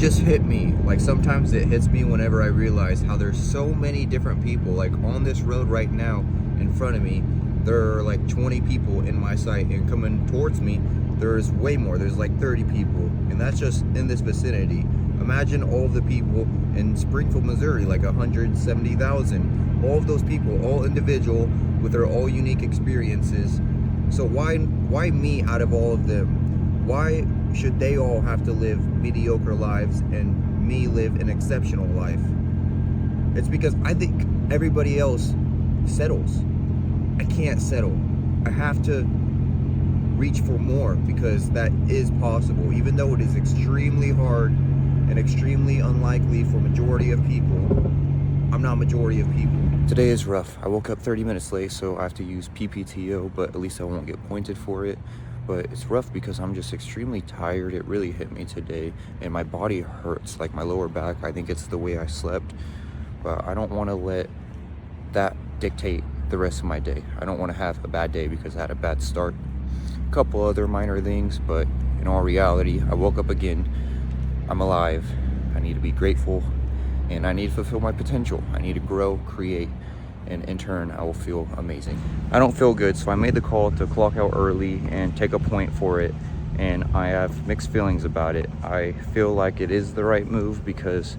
just hit me. Like, sometimes it hits me whenever I realize how there's so many different people. Like, on this road right now in front of me, there are like 20 people in my sight, and coming towards me, there's way more. There's like 30 people, and that's just in this vicinity. Imagine all the people in Springfield, Missouri, like 170,000. All of those people, all individual, with their all unique experiences. So why me out of all of them? Why should they all have to live mediocre lives and me live an exceptional life? It's because I think everybody else settles. I can't settle. I have to reach for more, because that is possible, even though it is extremely hard and extremely unlikely for majority of people. I'm not majority of people. Today is rough. I woke up 30 minutes late, so I have to use PPTO, but at least I won't get pointed for it. But it's rough because I'm just extremely tired. It really hit me today, and my body hurts, like my lower back. I think it's the way I slept, but I don't want to let that dictate the rest of my day. I don't want to have a bad day because I had a bad start. A couple other minor things, but in all reality, I woke up again. I'm alive. I need to be grateful, and I need to fulfill my potential. I need to grow, create, and in turn, I will feel amazing. I don't feel good, so I made the call to clock out early and take a point for it, and I have mixed feelings about it. I feel like it is the right move because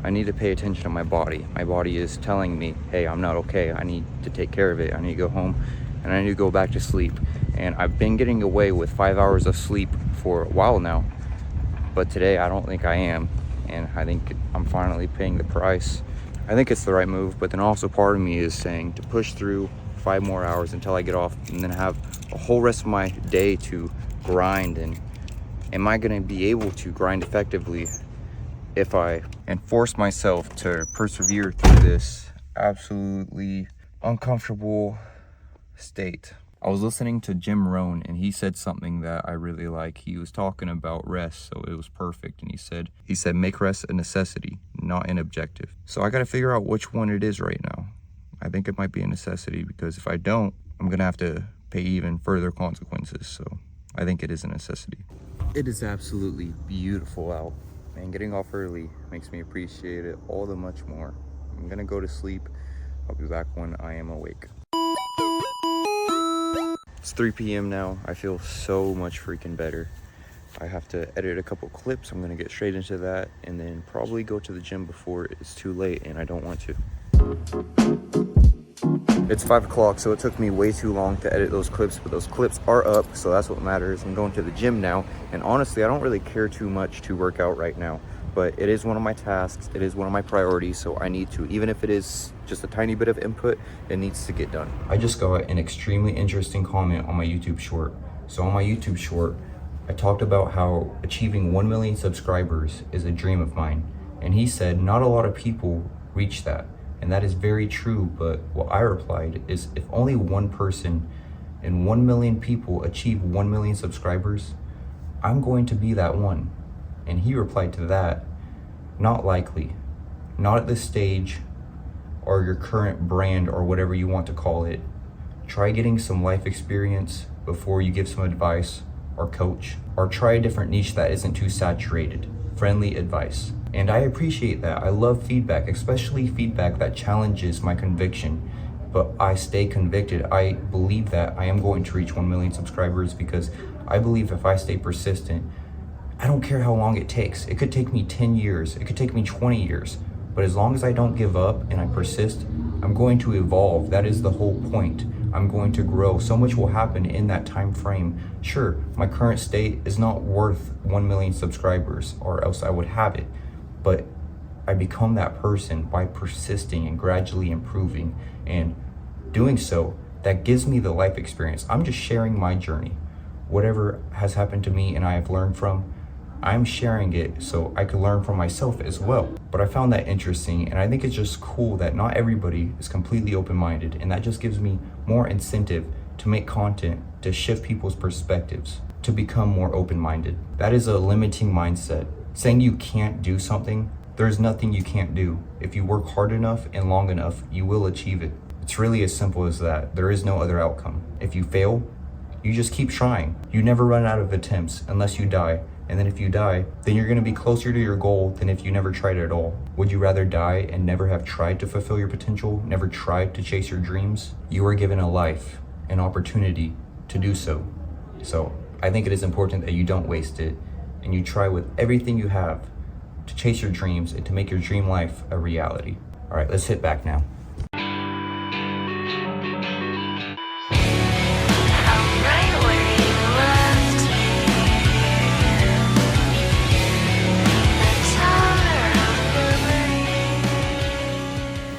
I need to pay attention to my body. My body is telling me, hey, I'm not okay. I need to take care of it. I need to go home, and I need to go back to sleep. And I've been getting away with 5 hours of sleep for a while now, but today I don't think I am, and I think I'm finally paying the price. I think it's the right move, but then also part of me is saying to push through 5 more hours until I get off, and then have a whole rest of my day to grind. And am I gonna be able to grind effectively if I force myself to persevere through this absolutely uncomfortable state? I was listening to Jim Rohn, and he said something that I really like. He was talking about rest, so it was perfect. And he said make rest a necessity, not an objective. So I got to figure out which one it is right now. I think it might be a necessity, because if I don't, I'm gonna have to pay even further consequences. So I think it is a necessity. It is absolutely beautiful out, and getting off early makes me appreciate it all the much more. I'm gonna go to sleep. I'll be back when I am awake. It's 3 p.m. now. I feel so much freaking better. I have to edit a couple clips. I'm gonna get straight into that, and then probably go to the gym before it's too late, and I don't want to. It's 5 o'clock, so it took me way too long to edit those clips, but those clips are up, so that's what matters. I'm going to the gym now, and honestly, I don't really care too much to work out right now, but it is one of my tasks. It is one of my priorities, so I need to. Even if it is just a tiny bit of input, it needs to get done. I just got an extremely interesting comment on my YouTube short. So on my YouTube short, I talked about how achieving 1 million subscribers is a dream of mine, and he said not a lot of people reach that. And that is very true, but what I replied is, if only one person and 1 million people achieve 1 million subscribers, I'm going to be that one. And he replied to that, not likely, not at this stage or your current brand or whatever you want to call it. Try getting some life experience before you give some advice or coach, or try a different niche that isn't too saturated. Friendly advice. And I appreciate that. I love feedback, especially feedback that challenges my conviction. But I stay convicted. I believe that I am going to reach 1 million subscribers, because I believe if I stay persistent, I don't care how long it takes. It could take me 10 years. It could take me 20 years. But as long as I don't give up and I persist, I'm going to evolve. That is the whole point. I'm going to grow. So much will happen in that time frame. Sure, my current state is not worth 1 million subscribers, or else I would have it. But I become that person by persisting and gradually improving, and doing so, that gives me the life experience. I'm just sharing my journey. Whatever has happened to me and I have learned from, I'm sharing it so I could learn from myself as well. But I found that interesting, and I think it's just cool that not everybody is completely open-minded, and that just gives me more incentive to make content to shift people's perspectives, to become more open-minded. That is a limiting mindset. Saying you can't do something, there's nothing you can't do. If you work hard enough and long enough, you will achieve it. It's really as simple as that. There is no other outcome. If you fail, you just keep trying. You never run out of attempts unless you die. And then if you die, then you're gonna be closer to your goal than if you never tried at all. Would you rather die and never have tried to fulfill your potential, never tried to chase your dreams? You are given a life, an opportunity to do so. So I think it is important that you don't waste it and you try with everything you have to chase your dreams and to make your dream life a reality. All right, let's hit back now.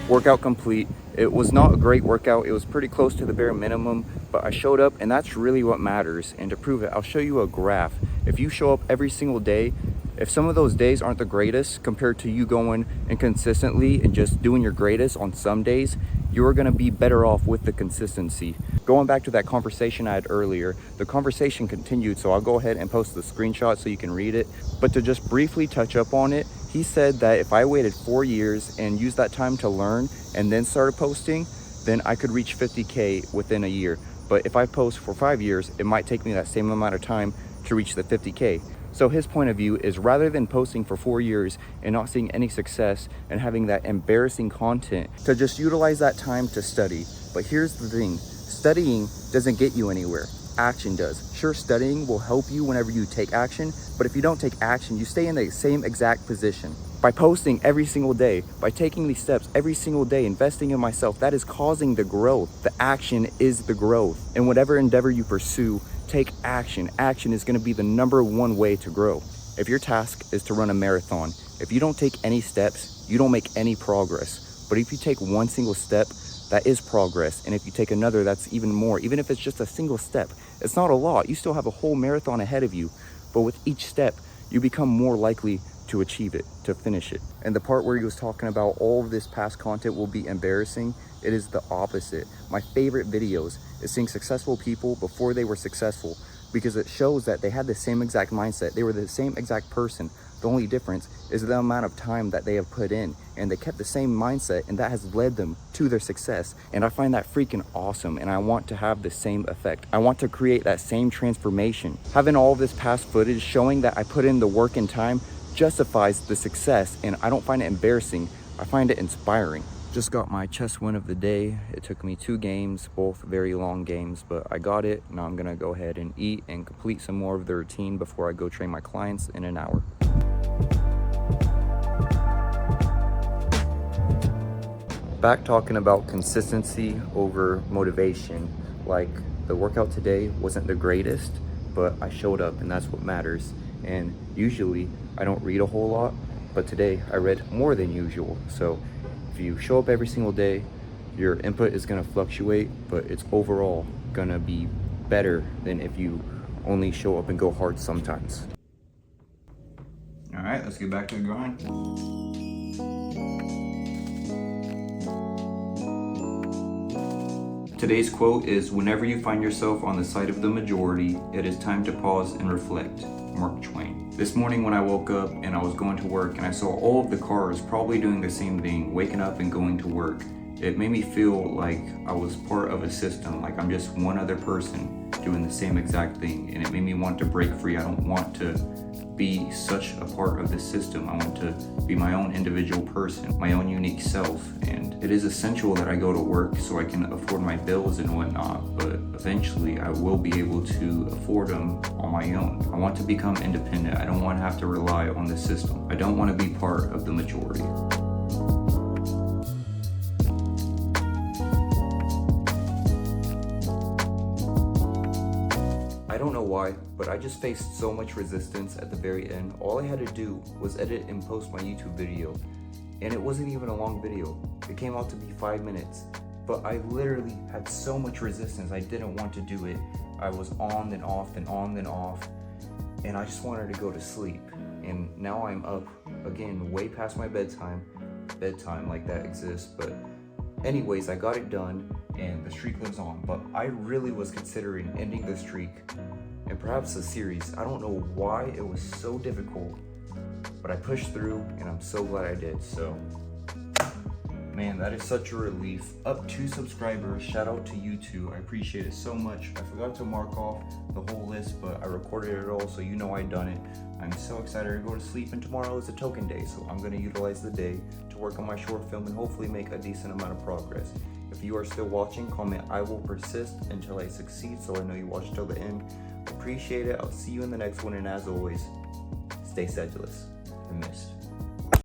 Workout complete. It was not a great workout. It was pretty close to the bare minimum, but I showed up, and that's really what matters. And to prove it, I'll show you a graph. If you show up every single day, if some of those days aren't the greatest compared to you going and consistently and just doing your greatest on some days, you're gonna be better off with the consistency. Going back to that conversation I had earlier, the conversation continued, so I'll go ahead and post the screenshot so you can read it. But to just briefly touch up on it, he said that if I waited 4 years and used that time to learn and then started posting, then I could reach 50K within a year. But if I post for 5 years, it might take me that same amount of time to reach the 50K. So his point of view is rather than posting for 4 years and not seeing any success and having that embarrassing content, to just utilize that time to study. But here's the thing, studying doesn't get you anywhere. Action does. Sure, studying will help you whenever you take action, but if you don't take action, you stay in the same exact position. By posting every single day, by taking these steps every single day, investing in myself, that is causing the growth. The action is the growth. In whatever endeavor you pursue, take action. Action is going to be the #1 way to grow. If your task is to run a marathon, if you don't take any steps, you don't make any progress. But if you take one single step, that is progress. And if you take another, that's even more. Even if it's just a single step, it's not a lot. You still have a whole marathon ahead of you. But with each step, you become more likely to achieve it, to finish it. And the part where he was talking about all of this past content will be embarrassing, it is the opposite. My favorite videos is seeing successful people before they were successful, because it shows that they had the same exact mindset. They were the same exact person. The only difference is the amount of time that they have put in, and they kept the same mindset, and that has led them to their success. And I find that freaking awesome, and I want to have the same effect. I want to create that same transformation. Having all this past footage showing that I put in the work and time justifies the success, and I don't find it embarrassing. I find it inspiring. Just got my chess win of the day. It took me 2 games, both very long games, but I got it. Now I'm gonna go ahead and eat and complete some more of the routine before I go train my clients in an hour. Back talking about consistency over motivation. Like, the workout today wasn't the greatest, but I showed up, and that's what matters. And usually I don't read a whole lot, but today I read more than usual. So if you show up every single day, your input is gonna fluctuate, but it's overall gonna be better than if you only show up and go hard sometimes. All right, let's get back to the grind. Today's quote is, "Whenever you find yourself on the side of the majority, it is time to pause and reflect." Mark Twain. This morning when I woke up and I was going to work and I saw all of the cars probably doing the same thing, waking up and going to work, it made me feel like I was part of a system, like I'm just one other person doing the same exact thing, and it made me want to break free. I don't want to be such a part of this system. I want to be my own individual person, my own unique self, and it is essential that I go to work so I can afford my bills and whatnot, but eventually I will be able to afford them on my own. I want to become independent. I don't want to have to rely on the system. I don't want to be part of the majority. I don't know why, but I just faced so much resistance at the very end. All I had to do was edit and post my YouTube video, and it wasn't even a long video. It came out to be 5 minutes, but I literally had so much resistance. I didn't want to do it. I was on then off and on then off, and I just wanted to go to sleep. And now I'm up again way past my bedtime like that exists, but anyways, I got it done and the streak lives on. But I really was considering ending the streak and perhaps the series. I don't know why it was so difficult, but I pushed through and I'm so glad I did. So Man, that is such a relief. Up 2 subscribers. Shout out to you two. I appreciate it so much. I forgot to mark off the whole list, but I recorded it all, so you know I done it. I'm so excited to go to sleep, and tomorrow is a token day, so I'm going to utilize the day to work on my short film and hopefully make a decent amount of progress. If you are still watching, comment "I will persist until I succeed," so I know you watched till the end. Appreciate it. I'll see you in the next one, and as always, stay sedulous and mist.